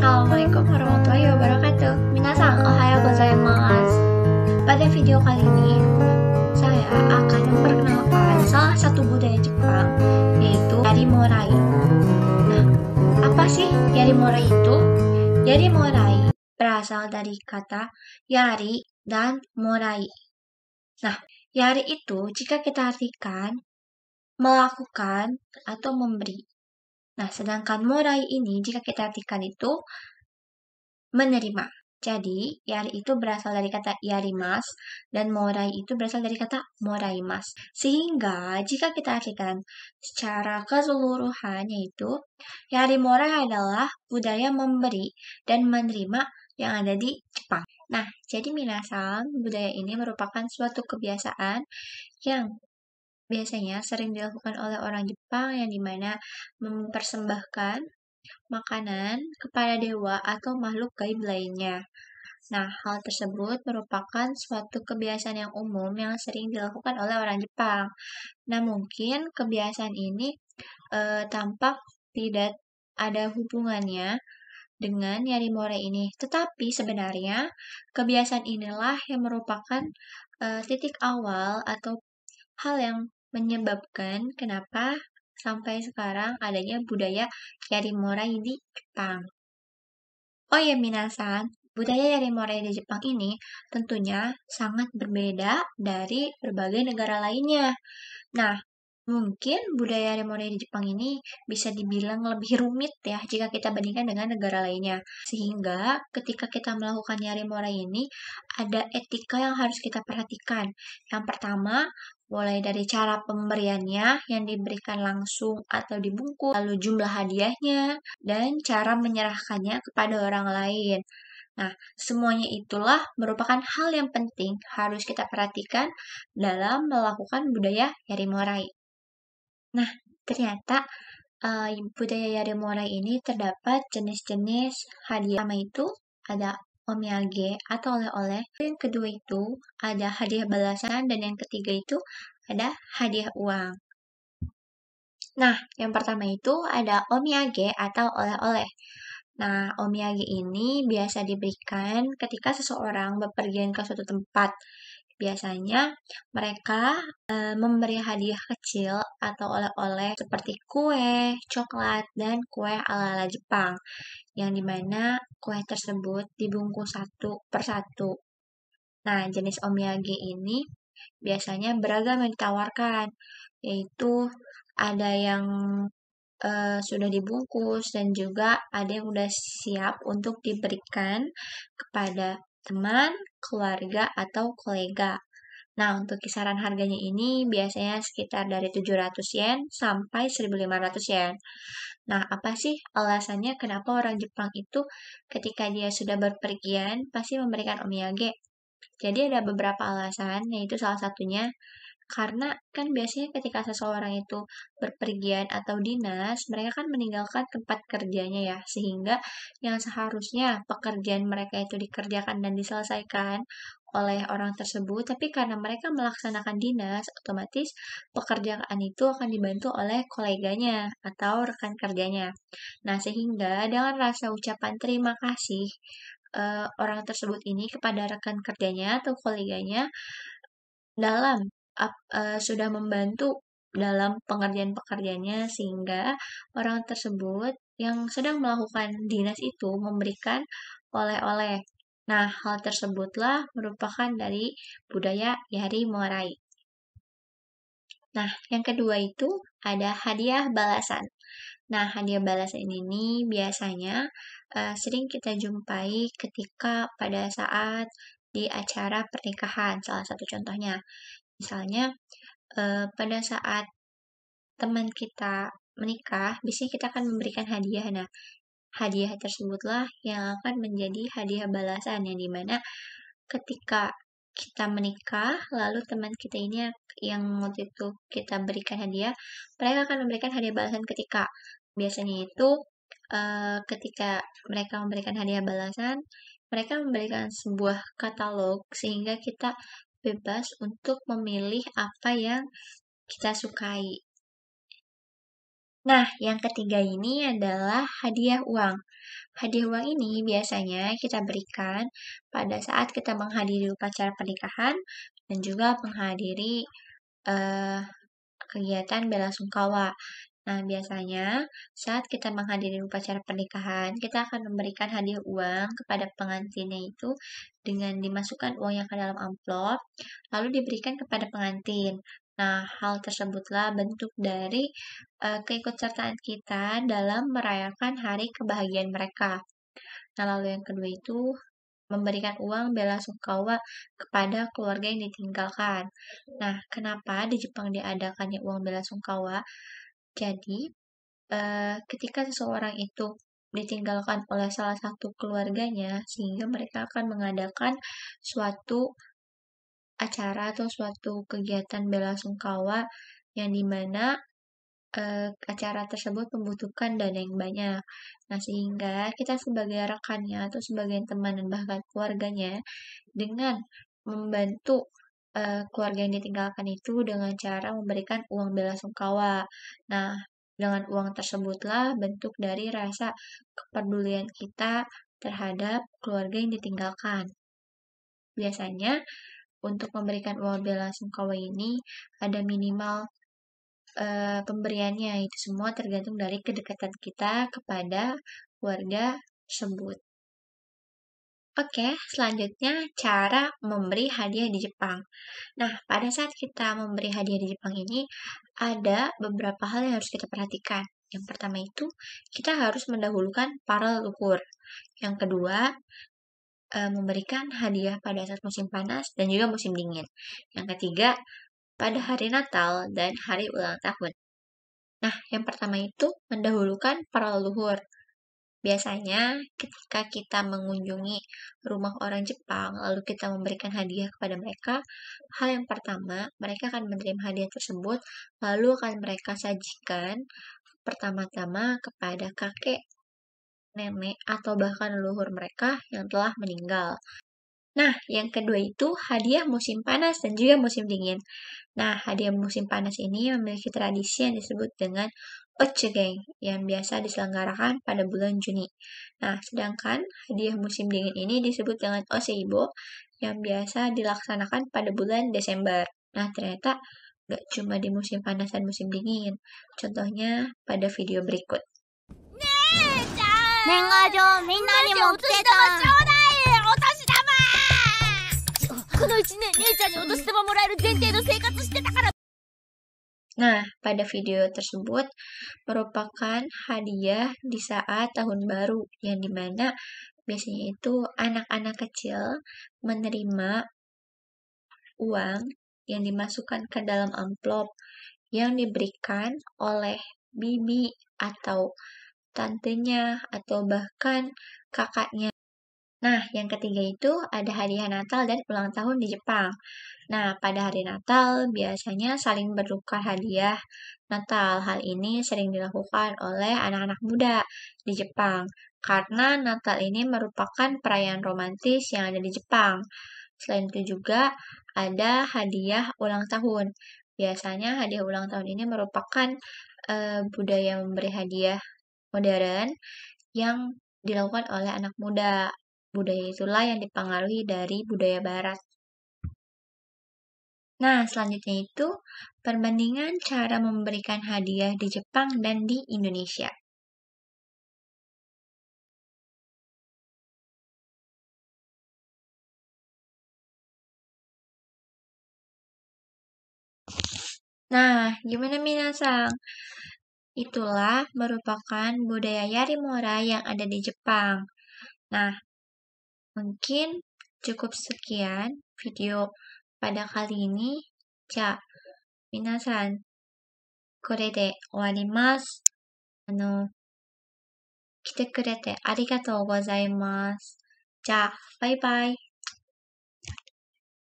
Assalamualaikum warahmatullahi wabarakatuh. Minasan, ohayo gozaimasu. Pada video kali ini, saya akan memperkenalkan salah satu budaya Jepang, yaitu Yarimorai. Nah, apa sih Yarimorai itu? Yarimorai berasal dari kata yari dan morai. Nah, yari itu jika kita artikan melakukan atau memberi. Nah, sedangkan morai ini jika kita artikan itu menerima. Jadi, yari itu berasal dari kata yarimas dan morai itu berasal dari kata moraimas. Sehingga, jika kita artikan secara keseluruhan yaitu yarimorai adalah budaya memberi dan menerima yang ada di Jepang. Nah, jadi minasan, budaya ini merupakan suatu kebiasaan yang biasanya sering dilakukan oleh orang Jepang yang dimana mempersembahkan makanan kepada dewa atau makhluk gaib lainnya. Nah, hal tersebut merupakan suatu kebiasaan yang umum yang sering dilakukan oleh orang Jepang. Nah, mungkin kebiasaan ini tampak tidak ada hubungannya dengan Yarimorai ini. Tetapi sebenarnya kebiasaan inilah yang merupakan titik awal atau hal yang menyebabkan kenapa sampai sekarang adanya budaya Yarimorai di Jepang. Oh ya minasan, budaya Yarimorai di Jepang ini tentunya sangat berbeda dari berbagai negara lainnya. Nah, mungkin budaya Yarimorai di Jepang ini bisa dibilang lebih rumit ya jika kita bandingkan dengan negara lainnya. Sehingga ketika kita melakukan Yarimorai ini, ada etika yang harus kita perhatikan. Yang pertama, mulai dari cara pemberiannya yang diberikan langsung atau dibungkus, lalu jumlah hadiahnya, dan cara menyerahkannya kepada orang lain. Nah, semuanya itulah merupakan hal yang penting harus kita perhatikan dalam melakukan budaya Yarimorai. Nah, ternyata budaya Yarimorai ini terdapat jenis-jenis hadiah. Pertama itu ada omiyage atau oleh-oleh. Yang kedua itu ada hadiah balasan dan yang ketiga itu ada hadiah uang. Nah, yang pertama itu ada omiyage atau oleh-oleh. Nah, omiyage ini biasa diberikan ketika seseorang bepergian ke suatu tempat. Biasanya mereka memberi hadiah kecil atau oleh-oleh seperti kue, coklat, dan kue ala-ala Jepang. Yang dimana kue tersebut dibungkus satu per satu. Nah, jenis omiyage ini biasanya beragam yang ditawarkan, yaitu ada yang sudah dibungkus dan juga ada yang sudah siap untuk diberikan kepada teman, keluarga, atau kolega. Nah, untuk kisaran harganya ini biasanya sekitar dari 700 yen sampai 1500 yen. Nah, apa sih alasannya kenapa orang Jepang itu ketika dia sudah berpergian pasti memberikan omiyage? Jadi ada beberapa alasan, yaitu salah satunya karena kan biasanya ketika seseorang itu berpergian atau dinas, mereka kan meninggalkan tempat kerjanya ya, sehingga yang seharusnya pekerjaan mereka itu dikerjakan dan diselesaikan oleh orang tersebut, tapi karena mereka melaksanakan dinas, otomatis pekerjaan itu akan dibantu oleh koleganya atau rekan kerjanya. Nah, sehingga dengan rasa ucapan terima kasih orang tersebut ini kepada rekan kerjanya atau koleganya dalam sudah membantu dalam pengerjaan-pekerjaannya sehingga orang tersebut yang sedang melakukan dinas itu memberikan oleh-oleh. Nah, hal tersebutlah merupakan dari budaya Yarimorai. Nah, yang kedua itu ada hadiah balasan. Nah, hadiah balasan ini biasanya sering kita jumpai ketika pada saat di acara pernikahan, salah satu contohnya. Misalnya, pada saat teman kita menikah, biasanya kita akan memberikan hadiah. Nah, hadiah tersebutlah yang akan menjadi hadiah balasan, yang dimana ketika kita menikah, lalu teman kita ini yang waktu itu kita berikan hadiah, mereka akan memberikan hadiah balasan ketika. Biasanya itu ketika mereka memberikan hadiah balasan, mereka memberikan sebuah katalog sehingga kita bebas untuk memilih apa yang kita sukai. Nah, yang ketiga ini adalah hadiah uang. hadiah uang ini biasanya kita berikan pada saat kita menghadiri upacara pernikahan dan juga menghadiri kegiatan bela sungkawa. Nah, biasanya saat kita menghadiri upacara pernikahan, kita akan memberikan hadiah uang kepada pengantinnya itu dengan dimasukkan uangnya ke dalam amplop, lalu diberikan kepada pengantin. Nah, hal tersebutlah bentuk dari keikutsertaan kita dalam merayakan hari kebahagiaan mereka. Nah, lalu yang kedua itu memberikan uang bela sungkawa kepada keluarga yang ditinggalkan. Nah, kenapa di Jepang diadakannya uang bela sungkawa? Jadi, ketika seseorang itu ditinggalkan oleh salah satu keluarganya, sehingga mereka akan mengadakan suatu acara atau suatu kegiatan bela sungkawa yang dimana acara tersebut membutuhkan dana yang banyak. Nah, sehingga kita sebagai rekannya atau sebagai teman dan bahkan keluarganya dengan membantu keluarga yang ditinggalkan itu dengan cara memberikan uang bela sungkawa. Nah, dengan uang tersebutlah bentuk dari rasa kepedulian kita terhadap keluarga yang ditinggalkan. Biasanya untuk memberikan uang bela sungkawa ini ada minimal pemberiannya, itu semua tergantung dari kedekatan kita kepada keluarga tersebut. Oke, selanjutnya cara memberi hadiah di Jepang. Nah, pada saat kita memberi hadiah di Jepang ini, ada beberapa hal yang harus kita perhatikan. Yang pertama itu, kita harus mendahulukan para leluhur. Yang kedua, memberikan hadiah pada saat musim panas dan juga musim dingin. Yang ketiga, pada hari Natal dan hari ulang tahun. Nah, yang pertama itu mendahulukan para leluhur. Biasanya ketika kita mengunjungi rumah orang Jepang, lalu kita memberikan hadiah kepada mereka, hal yang pertama, mereka akan menerima hadiah tersebut, lalu akan mereka sajikan pertama-tama kepada kakek, nenek, atau bahkan leluhur mereka yang telah meninggal. Nah, yang kedua itu hadiah musim panas dan juga musim dingin. Nah, hadiah musim panas ini memiliki tradisi yang disebut dengan Ochugeng yang biasa diselenggarakan pada bulan Juni. Nah, sedangkan hadiah musim dingin ini disebut dengan Oseibo yang biasa dilaksanakan pada bulan Desember. Nah, ternyata nggak cuma di musim panas dan musim dingin. Contohnya pada video berikut. 年賀状みんなにも来てたお年玉この1年姉ちゃんにお年玉もらえる前提の生活してたから Nah, pada video tersebut merupakan hadiah di saat tahun baru, yang dimana biasanya itu anak-anak kecil menerima uang yang dimasukkan ke dalam amplop yang diberikan oleh bibi atau tantenya atau bahkan kakaknya. Nah, yang ketiga itu ada hadiah Natal dan ulang tahun di Jepang. Nah, pada hari Natal biasanya saling bertukar hadiah Natal. Hal ini sering dilakukan oleh anak-anak muda di Jepang karena Natal ini merupakan perayaan romantis yang ada di Jepang. Selain itu juga ada hadiah ulang tahun. Biasanya hadiah ulang tahun ini merupakan budaya memberi hadiah modern yang dilakukan oleh anak muda. Budaya itulah yang dipengaruhi dari budaya barat. Nah, selanjutnya itu perbandingan cara memberikan hadiah di Jepang dan di Indonesia. Nah, gimana minasang? Itulah merupakan budaya Yarimora yang ada di Jepang. Nah, mungkin cukup sekian video pada kali ini. Ja, minasan, これで終わります。来てくれてありがとうございます。じゃあ、バイバイ。